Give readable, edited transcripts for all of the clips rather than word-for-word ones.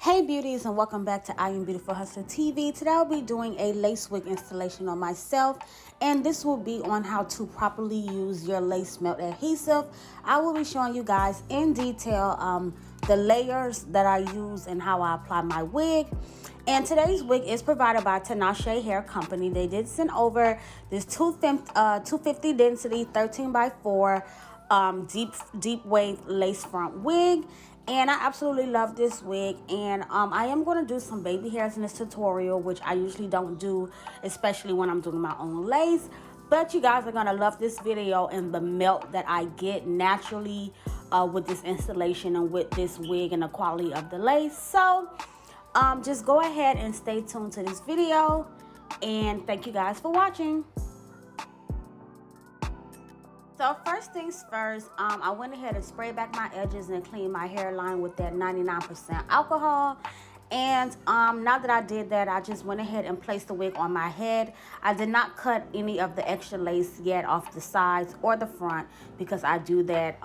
Hey beauties, and welcome back to IAmBeautifulHustlerTV. Today I'll be doing a lace wig installation on myself, and this will be on how to properly use your lace melt adhesive. I will be showing you guys in detail the layers that I use and how I apply my wig. And today's wig is provided by Tinashe Hair Company. They did send over this 250 density 13x4 deep wave lace front wig. And I absolutely love this wig, and I am going to do some baby hairs in this tutorial, which I usually don't do, especially when I'm doing my own lace. But you guys are going to love this video and the melt that I get naturally with this installation and with this wig and the quality of the lace. So just go ahead and stay tuned to this video, and thank you guys for watching. So first things first, I went ahead and sprayed back my edges and cleaned my hairline with that 99% alcohol. And now that I did that, I just went ahead and placed the wig on my head. I did not cut any of the extra lace yet off the sides or the front because I do that,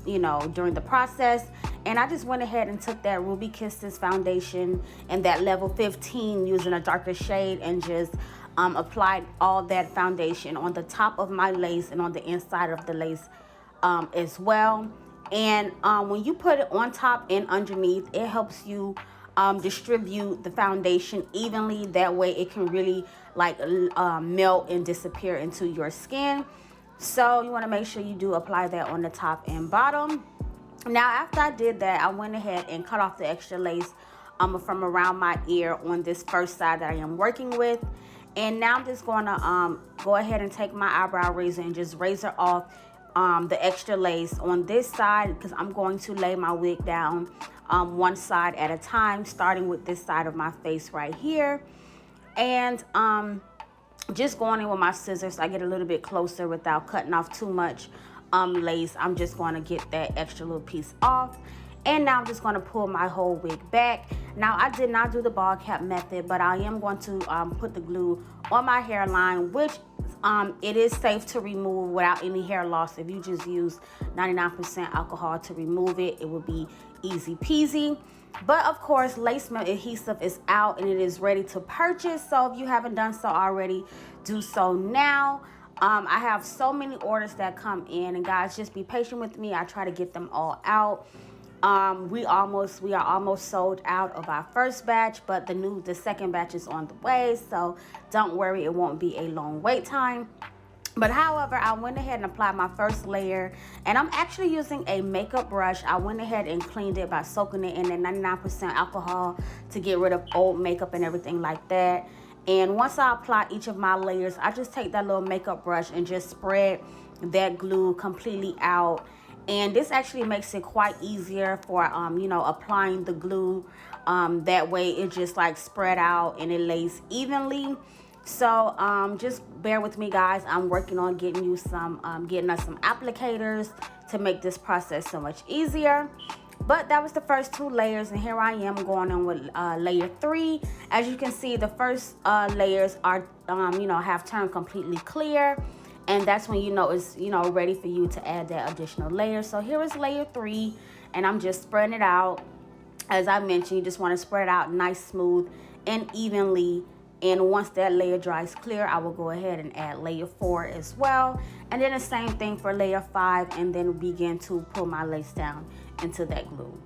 you know, during the process. And I just went ahead and took that Ruby Kisses foundation and that level 15 using a darker shade and just applied all that foundation on the top of my lace and on the inside of the lace as well. And when you put it on top and underneath, it helps you distribute the foundation evenly. That way it can really like melt and disappear into your skin. So you want to make sure you do apply that on the top and bottom. Now after I did that, I went ahead and cut off the extra lace from around my ear on this first side that I am working with. And now I'm just going to go ahead and take my eyebrow razor and just razor off the extra lace on this side, because I'm going to lay my wig down one side at a time, starting with this side of my face right here. And just going in with my scissors so I get a little bit closer without cutting off too much lace. I'm just going to get that extra little piece off. And now I'm just going to pull my whole wig back. Now I did not do the ball cap method, but I am going to put the glue on my hairline, which it is safe to remove without any hair loss. If you just use 99% alcohol to remove it, it will be easy peasy. But of course, lace melt adhesive is out and it is ready to purchase. So if you haven't done so already, do so now. I have so many orders that come in, and guys, just be patient with me. I try to get them all out. We are almost sold out of our first batch, but the second batch is on the way, so don't worry, it won't be a long wait time. But however, I went ahead and applied my first layer, and I'm actually using a makeup brush. I went ahead and cleaned it by soaking it in that 99% alcohol to get rid of old makeup and everything like that. And once I apply each of my layers, I just take that little makeup brush and just spread that glue completely out. And this actually makes it quite easier for you know, applying the glue. That way it just like spread out and it lays evenly. So just bear with me, guys. I'm working on getting us some applicators to make this process so much easier. But that was the first two layers, and here I am going on with layer 3. As you can see, the first layers are you know, have turned completely clear. And that's when you know it's, you know, ready for you to add that additional layer. So here is layer 3, and I'm just spreading it out. As I mentioned, you just want to spread it out nice, smooth, and evenly. And once that layer dries clear, I will go ahead and add layer 4 as well. And then the same thing for layer 5, and then begin to pull my lace down into that glue.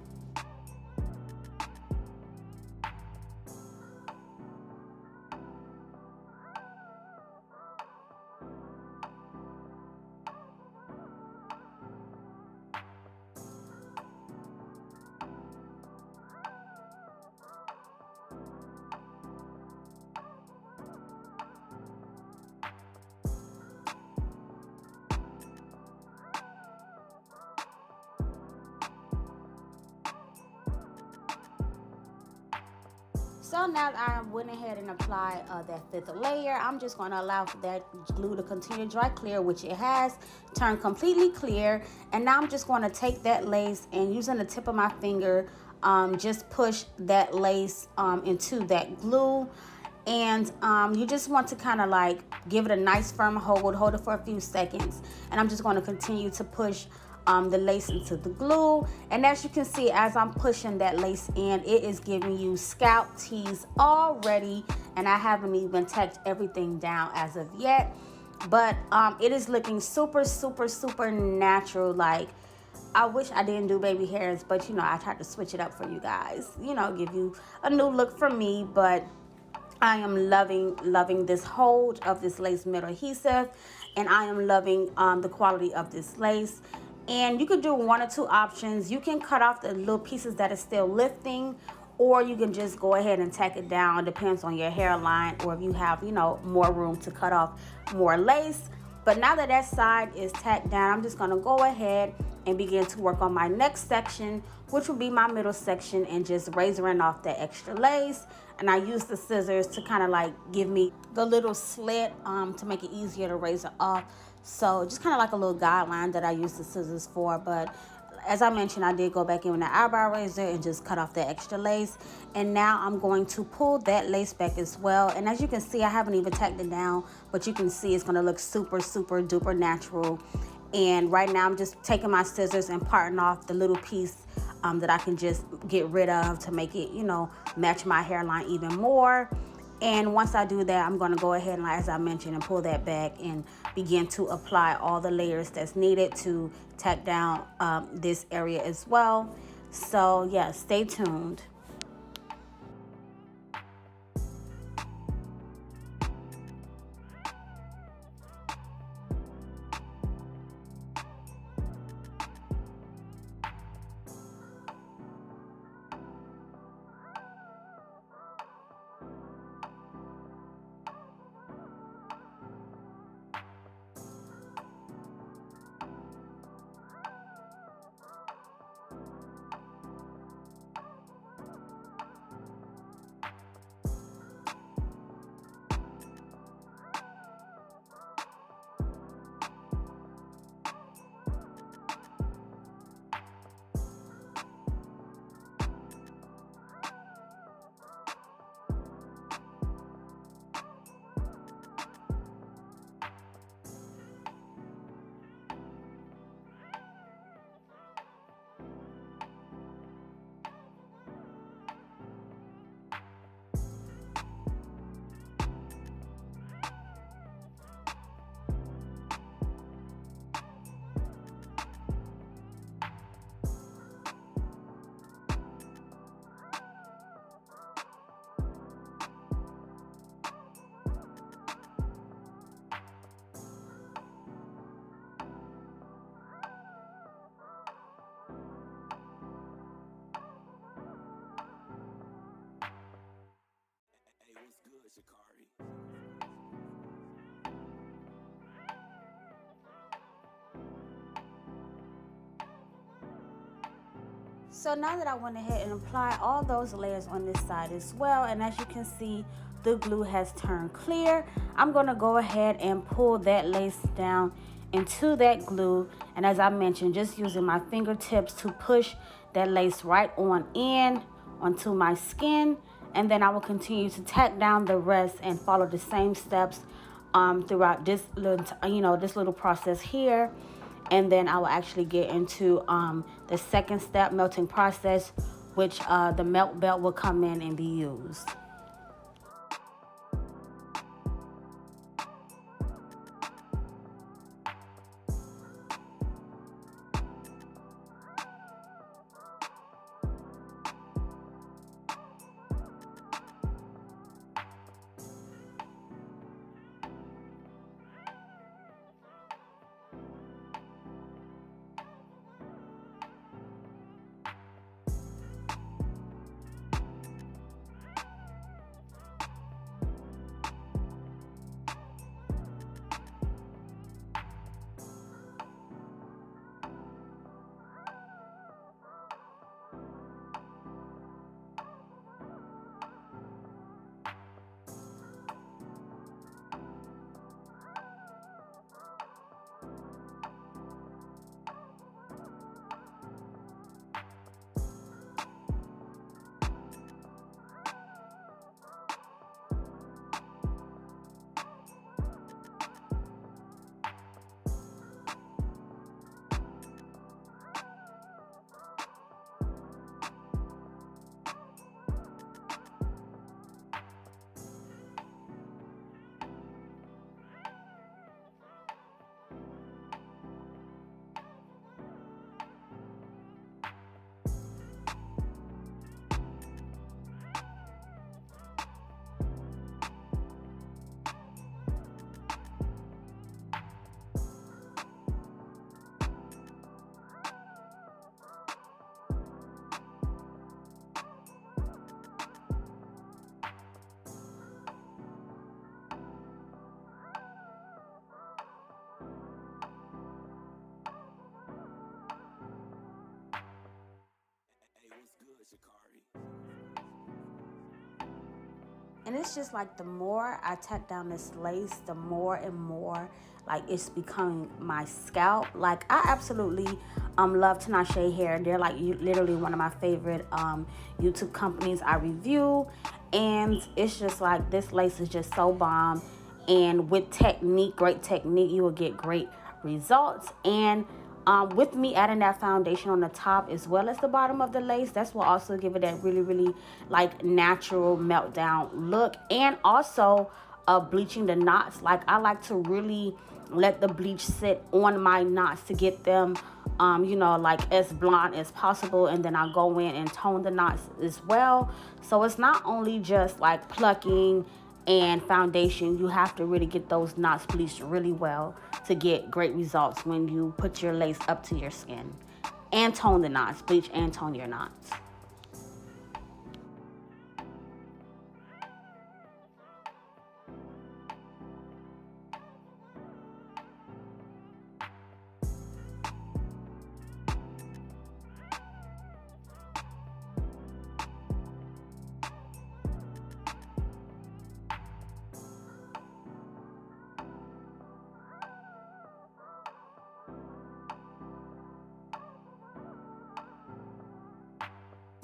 So now that I went ahead and applied that 5th layer, I'm just going to allow for that glue to continue to dry clear, which it has turned completely clear. And now I'm just going to take that lace and, using the tip of my finger, just push that lace into that glue. And you just want to kind of like give it a nice firm hold it for a few seconds. And I'm just going to continue to push the lace into the glue. And as you can see, as I'm pushing that lace in, it is giving you scalp tease already, and I haven't even tacked everything down as of yet. But it is looking super, super, super natural. Like, I wish I didn't do baby hairs, but you know, I tried to switch it up for you guys, you know, give you a new look from me. But I am loving this hold of this lace middle adhesive, and I am loving the quality of this lace. And you could do one or two options. You can cut off the little pieces that are still lifting, or you can just go ahead and tack it down. It depends on your hairline, or if you have, you know, more room to cut off more lace. But now that that side is tacked down, I'm just gonna go ahead and begin to work on my next section, which will be my middle section, and just razoring off that extra lace. And I use the scissors to kind of like give me the little slit to make it easier to razor off. So just kind of like a little guideline that I use the scissors for. But as I mentioned, I did go back in with an eyebrow razor and just cut off the extra lace. And now I'm going to pull that lace back as well. And as you can see, I haven't even tacked it down, but you can see it's going to look super, super duper natural. And right now I'm just taking my scissors and parting off the little piece that I can just get rid of to make it, you know, match my hairline even more. And once I do that, I'm going to go ahead and, as I mentioned, and pull that back and begin to apply all the layers that's needed to tack down this area as well. So yeah, stay tuned. So now that I went ahead and applied all those layers on this side as well, and as you can see, the glue has turned clear, I'm going to go ahead and pull that lace down into that glue. And as I mentioned, just using my fingertips to push that lace right on in onto my skin. And then I will continue to tack down the rest and follow the same steps throughout this little, this little process here. And then I will actually get into the second step, melting process, which the melt belt will come in and be used. And it's just like the more I tack down this lace, the more and more like it's becoming my scalp. Like I absolutely love Tinashe Hair. They're like literally one of my favorite YouTube companies I review. And it's just like this lace is just so bomb. And with technique, great technique, you will get great results. And with me adding that foundation on the top as well as the bottom of the lace, that's will also give it that really, really like natural meltdown look. And also bleaching the knots. Like I like to really let the bleach sit on my knots to get them you know, like as blonde as possible. And then I'll go in and tone the knots as well. So it's not only just like plucking and foundation, you have to really get those knots bleached really well to get great results when you put your lace up to your skin. And tone the knots, bleach and tone your knots.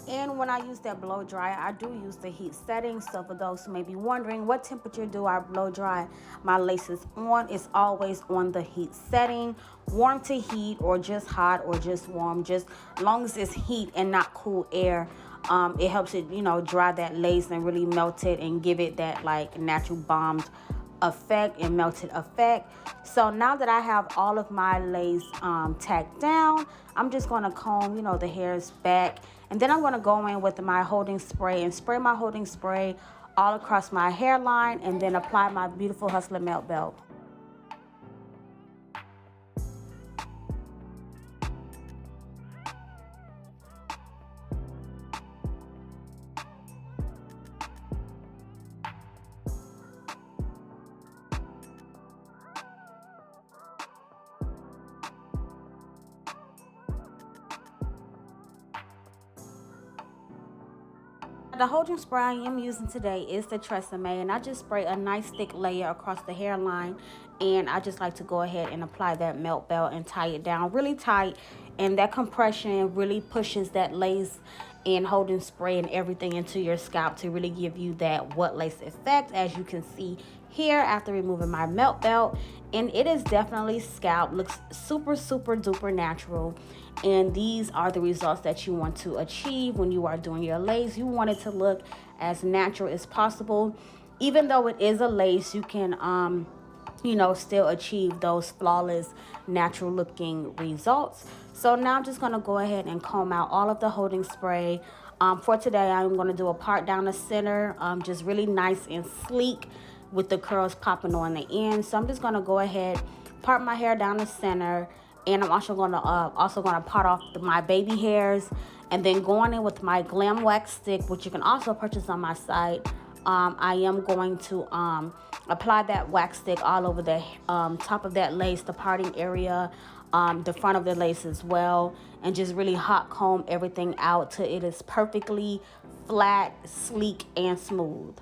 And when I use that blow dryer, I do use the heat setting. So for those who may be wondering, what temperature do I blow dry my laces on? It's always on the heat setting, warm to heat, or just hot, or just warm. Just long as it's heat and not cool air, it helps it, you know, dry that lace and really melt it and give it that like natural bombed effect and melted effect. So now that I have all of my lace tacked down, I'm just going to comb, you know, the hairs back, and then I'm going to go in with my holding spray and spray my holding spray all across my hairline, and then apply my Beautiful Hustler melt belt. The holding spray I am using today is the Tresemme, and I just spray a nice thick layer across the hairline, and I just like to go ahead and apply that melt belt and tie it down really tight, and that compression really pushes that lace and holding spray and everything into your scalp to really give you that wet lace effect, as you can see here after removing my melt belt. And it is definitely scalp, looks super duper natural, and these are the results that you want to achieve when you are doing your lace. You want it to look as natural as possible. Even though it is a lace, you can you know, still achieve those flawless natural looking results. So now I'm just going to go ahead and comb out all of the holding spray. For today, I'm going to do a part down the center, just really nice and sleek with the curls popping on the end. So I'm just going to go ahead, part my hair down the center, and I'm also going to part off my baby hairs, and then going in with my GLAMWAX stick, which you can also purchase on my site. I am going to apply that wax stick all over the top of that lace, the parting area, the front of the lace as well, and just really hot comb everything out till it is perfectly flat, sleek, and smooth.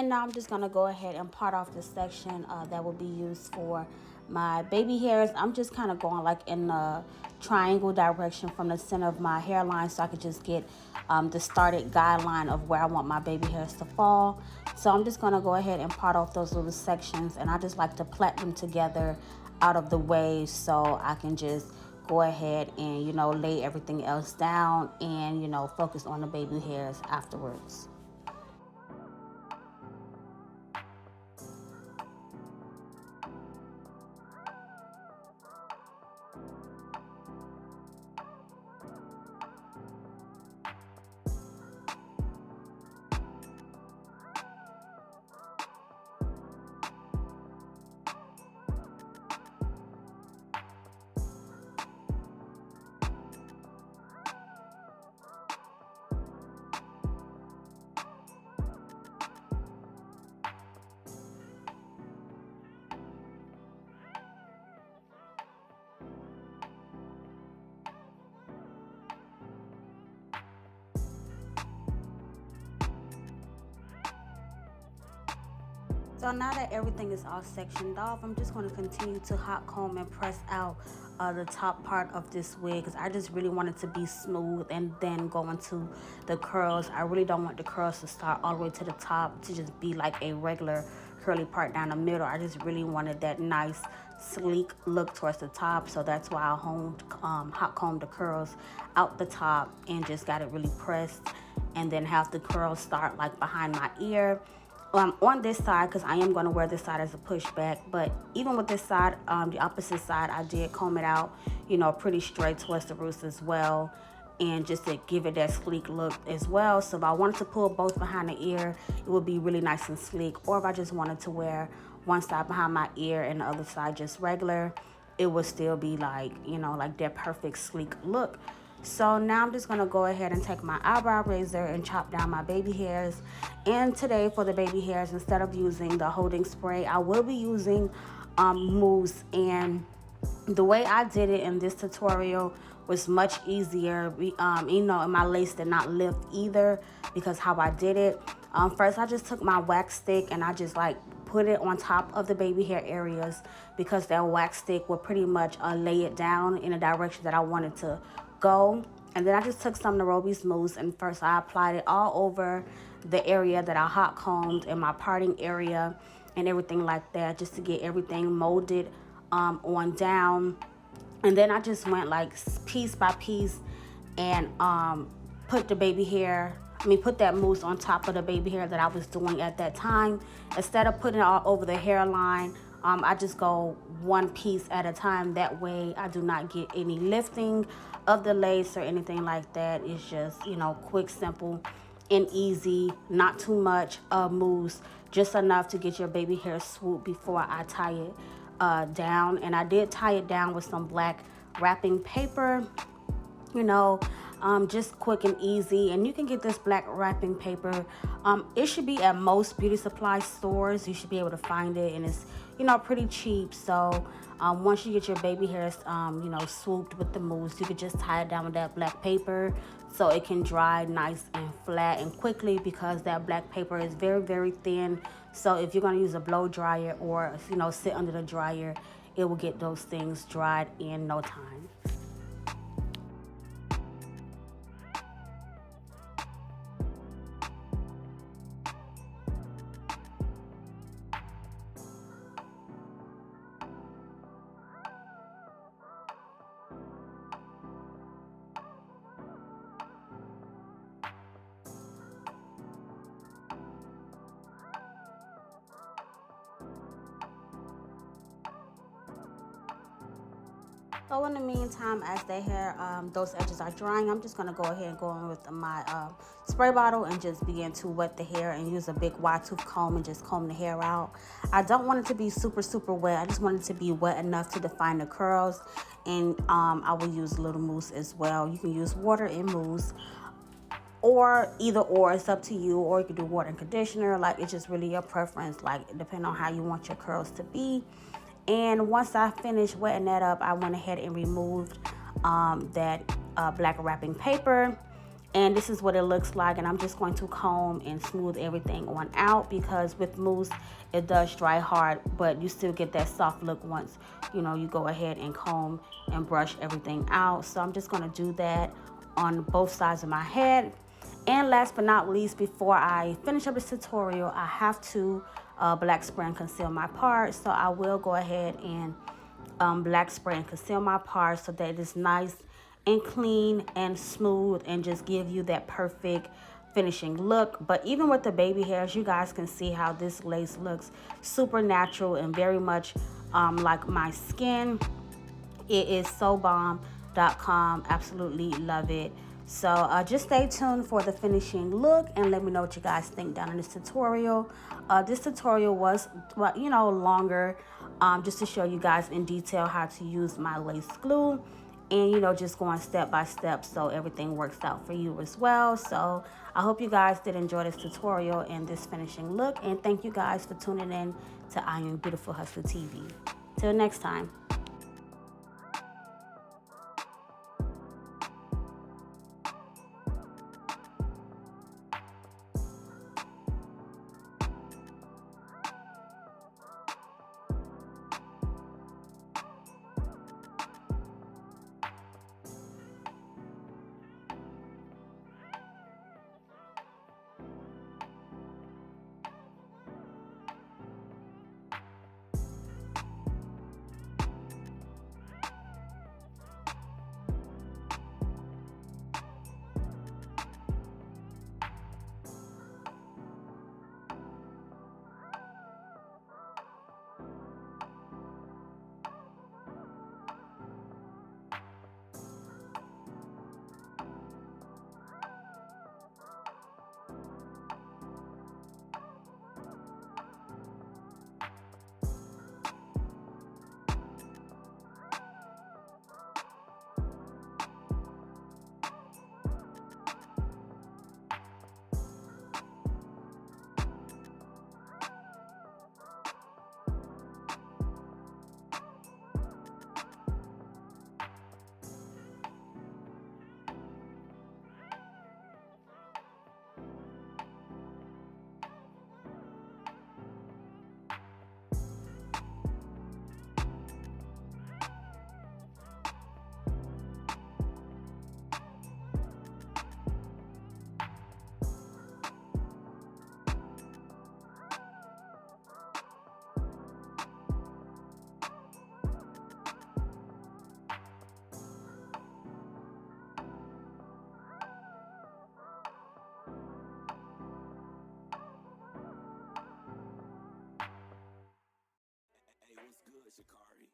And now I'm just going to go ahead and part off the section that will be used for my baby hairs. I'm just kind of going like in the triangle direction from the center of my hairline so I could just get the started guideline of where I want my baby hairs to fall. So I'm just going to go ahead and part off those little sections, and I just like to plait them together out of the way so I can just go ahead and, you know, lay everything else down and, you know, focus on the baby hairs afterwards. So now that everything is all sectioned off, I'm just going to continue to hot comb and press out the top part of this wig, because I just really want it to be smooth and then go into the curls. I really don't want the curls to start all the way to the top to just be like a regular curly part down the middle. I just really wanted that nice sleek look towards the top, so that's why I hot combed the curls out the top and just got it really pressed, and then have the curls start like behind my ear. On this side, because I am going to wear this side as a pushback, but even with this side, the opposite side, I did comb it out, you know, pretty straight towards the roots as well, and just to give it that sleek look as well. So if I wanted to pull both behind the ear, it would be really nice and sleek. Or if I just wanted to wear one side behind my ear and the other side just regular, it would still be like, you know, like that perfect sleek look. So now I'm just going to go ahead and take my eyebrow razor and chop down my baby hairs. And today for the baby hairs, instead of using the holding spray, I will be using mousse. And the way I did it in this tutorial was much easier. You know, and my lace did not lift either because how I did it. First, I just took my wax stick and I just like put it on top of the baby hair areas, because that wax stick will pretty much lay it down in a direction that I wanted to go. And then I just took some Narobi's mousse, and first I applied it all over the area that I hot combed in my parting area and everything like that, just to get everything molded on down. And then I just went like piece by piece and put that mousse on top of the baby hair that I was doing at that time. Instead of putting it all over the hairline, I just go one piece at a time. That way I do not get any lifting of the lace or anything like that. It's just, you know, quick, simple, and easy. Not too much mousse, just enough to get your baby hair swooped before I tie it down. And I did tie it down with some black wrapping paper, you know, just quick and easy. And you can get this black wrapping paper. It should be at most beauty supply stores. You should be able to find it, and it's, you know, pretty cheap. So once you get your baby hairs, you know, swooped with the mousse, you could just tie it down with that black paper so it can dry nice and flat and quickly, because that black paper is very, very thin. So if you're going to use a blow dryer or, you know, sit under the dryer, it will get those things dried in no time. So in the meantime, as those edges are drying, I'm just going to go ahead and go in with my spray bottle and just begin to wet the hair, and use a big wide tooth comb and just comb the hair out. I don't want it to be super, super wet. I just want it to be wet enough to define the curls. And I will use a little mousse as well. You can use water and mousse, or either or, it's up to you. Or you can do water and conditioner. Like, it's just really your preference, like depending on how you want your curls to be. And once I finished wetting that up, I went ahead and removed that black wrapping paper. And this is what it looks like, and I'm just going to comb and smooth everything on out, because with mousse it does dry hard, but you still get that soft look once you go ahead and comb and brush everything out. So I'm just going to do that on both sides of my head. And last but not least, before I finish up this tutorial, I have to black spray and conceal my parts. So I will go ahead and black spray and conceal my parts so that it is nice and clean and smooth and just give you that perfect finishing look. But even with the baby hairs, you guys can see how this lace looks super natural and very much like my skin. It is so bomb.com. Absolutely love it. So just stay tuned for the finishing look and let me know what you guys think down in this tutorial. This tutorial was, longer, just to show you guys in detail how to use my lace glue, and just going step by step so everything works out for you as well. So I hope you guys did enjoy this tutorial and this finishing look, and thank you guys for tuning in to I Am Beautiful Hustler TV. Till next time. Hey, what's good, Shakari?